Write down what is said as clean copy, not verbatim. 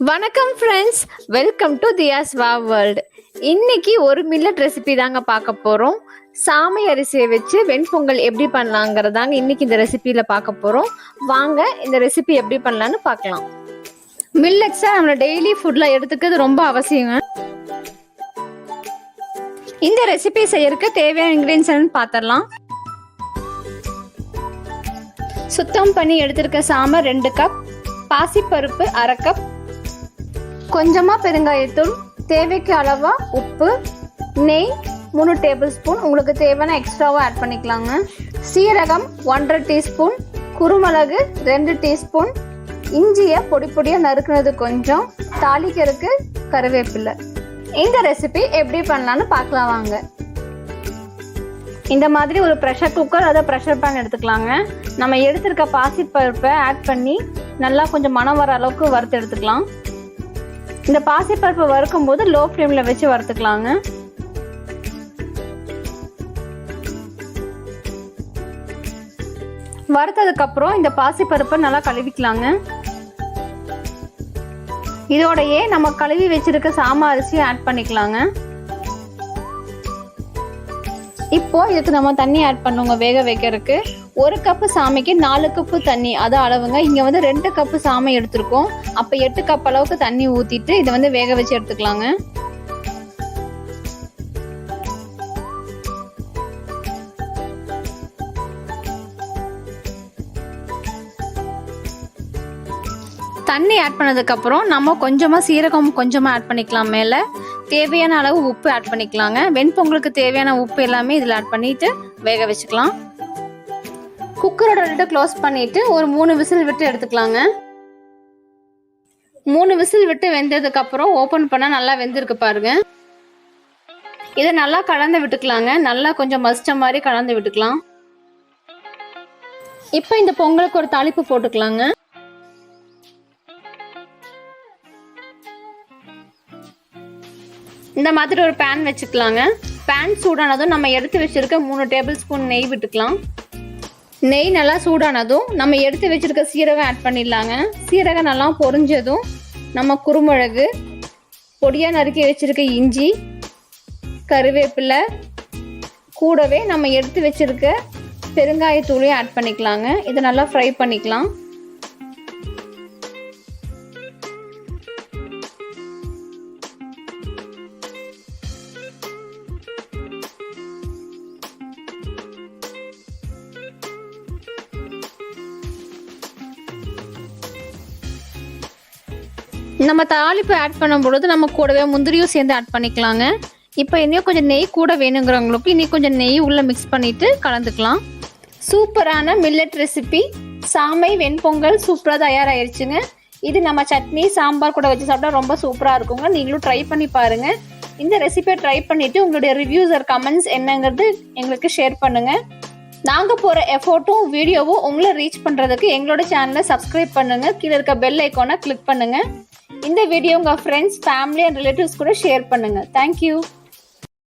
வணக்கம் friends, welcome to தியாஸ் வா world. இன்னைக்கு ஒரு மில்லட் ரெசிபி தாங்க பார்க்க போகிறோம். சாமை அரிசியை வச்சு வெண்பொங்கல் எப்படி பண்ணலாங்கிறதாங்க இன்னைக்கு இந்த ரெசிபியில் பார்க்க போகிறோம். வாங்க இந்த ரெசிபி எப்படி பண்ணலான்னு பார்க்கலாம். மில்லட்ஸை நம்ம டெய்லி ஃபுட்டில் எடுத்துக்கிறது ரொம்ப அவசியங்க. இந்த ரெசிபி செய்யறதுக்கு தேவையான இன்க்ரீடியன்ஸ் பார்த்துடலாம். சுத்தம் பண்ணி எடுத்திருக்க சாமை 2 கப், பாசிப்பருப்பு 1/2 கப், கொஞ்சமாக பெருங்காயத்தூள், தேவைக்கு அளவா உப்பு, நெய் 3 டேபிள் ஸ்பூன், உங்களுக்கு தேவையான எக்ஸ்ட்ராவாக ஆட் பண்ணிக்கலாங்க. சீரகம் 1/2 டீஸ்பூன், குருமிளகு 2 டீஸ்பூன், இஞ்சியை பொடி பொடியாக நறுக்குனது கொஞ்சம், தாளிக்கிறதுக்கு கருவேப்பிலை. இந்த ரெசிபி எப்படி பண்ணலான்னு பார்க்கலாம் வாங்க. இந்த மாதிரி ஒரு ப்ரெஷர் குக்கர் அதை ப்ரெஷர் பேன் எடுத்துக்கலாங்க. நம்ம எடுத்துருக்க பாசிப்பருப்பை ஆட் பண்ணி நல்லா கொஞ்சம் மணம் வர அளவுக்கு வறுத்து எடுத்துக்கலாம். இந்த பாசிப்பருப்பு வறுக்கும் போது லோ ஃப்ளேமில் வச்சு வறுத்துக்கலாங்க. வறுத்ததுக்கப்புறம் இந்த பாசிப்பருப்பை நல்லா கழுவிக்கலாங்க. இதோடையே நம்ம கழுவி வச்சிருக்க சாமை அரிசியை ஆட் பண்ணிக்கலாங்க. இப்போ இதுக்கு நம்ம தண்ணி ஆட் பண்ணுவோங்க. வேக வைக்கிறதுக்கு 1 கப்பு சாமைக்கு 4 கப்பு தண்ணி, அது அளவுங்க. இங்க 2 கப்பு சாமை எடுத்திருக்கோம். அப்ப 8 கப் அளவுக்கு தண்ணி ஊத்திட்டு இதை வேக வச்சு எடுத்துக்கலாங்க. தண்ணி ஆட் பண்ணதுக்கு அப்புறம் நம்ம கொஞ்சமா சீரகம் கொஞ்சமா ஆட் பண்ணிக்கலாம். மேல தேவையான அளவு உப்பு ஆட் பண்ணிக்கலாங்க. வெண்பொங்கலுக்கு தேவையான உப்பு எல்லாமே இதில் ஆட் பண்ணிட்டு வேக வச்சுக்கலாம். குக்கரோட லிட்டை க்ளோஸ் பண்ணிட்டு ஒரு 3 விசில் விட்டு எடுத்துக்கலாங்க. 3 விசில் விட்டு வெந்ததுக்கு அப்புறம் ஓபன் பண்ணா நல்லா வெந்திருக்கு பாருங்க. இதை நல்லா கலந்து விட்டுக்கலாங்க. நல்லா கொஞ்சம் மசிச்ச மாதிரி கலந்து விட்டுக்கலாம். இப்போ இந்த பொங்கலுக்கு ஒரு தாளிப்பு போட்டுக்கலாங்க. இந்த மாதிரி ஒரு பேன் வச்சுக்கலாங்க. பேன் சூடானதும் நம்ம எடுத்து வச்சிருக்க 3 டேபிள் ஸ்பூன் நெய் விட்டுக்கலாம். நெய் நல்லா சூடானதும் நம்ம எடுத்து வச்சிருக்க சீரகம் ஆட் பண்ணிடலாங்க. சீரகம் நல்லா பொரிஞ்சதும் நம்ம குருமிளகு, பொடியாக நறுக்கி வச்சிருக்க இஞ்சி, கருவேப்பிலை, கூடவே நம்ம எடுத்து வச்சிருக்க பெருங்காயத்தூளையும் ஆட் பண்ணிக்கலாங்க. இதை நல்லா ஃப்ரை பண்ணிக்கலாம். நம்ம தாளிப்பு ஆட் பண்ணும் பொழுது நம்ம கூடவே முந்திரியும் சேர்ந்து ஆட் பண்ணிக்கலாங்க. இப்போ இன்னும் கொஞ்சம் நெய் கூட வேணுங்கிறவங்களுக்கு இன்னும் கொஞ்சம் நெய் உள்ள மிக்ஸ் பண்ணிட்டு கலந்துக்கலாம். சூப்பரான மில்லட் ரெசிபி சாமை வெண்பொங்கல் சூப்பராக தயாராகிருச்சுங்க. இது நம்ம சட்னி சாம்பார் கூட வச்சு சாப்பிட்டா ரொம்ப சூப்பராக இருக்குங்க. நீங்களும் ட்ரை பண்ணி பாருங்க. இந்த ரெசிபியை ட்ரை பண்ணிட்டு உங்களுடைய ரிவ்யூஸ் ஆர் கமெண்ட்ஸ் என்னங்கிறது எங்களுக்கு ஷேர் பண்ணுங்க. நாங்கள் போகிற எஃபோர்ட்டும் வீடியோவும் உங்களை ரீச் பண்ணுறதுக்கு எங்களோட சேனலை சப்ஸ்கிரைப் பண்ணுங்க. கீழே இருக்க பெல் ஐக்கானை கிளிக் பண்ணுங்க. இந்த வீடியோ உங்கள் ஃப்ரெண்ட்ஸ், ஃபேமிலி அண்ட் ரிலேட்டிவ்ஸ் கூட ஷேர் பண்ணுங்க. தேங்க்யூ.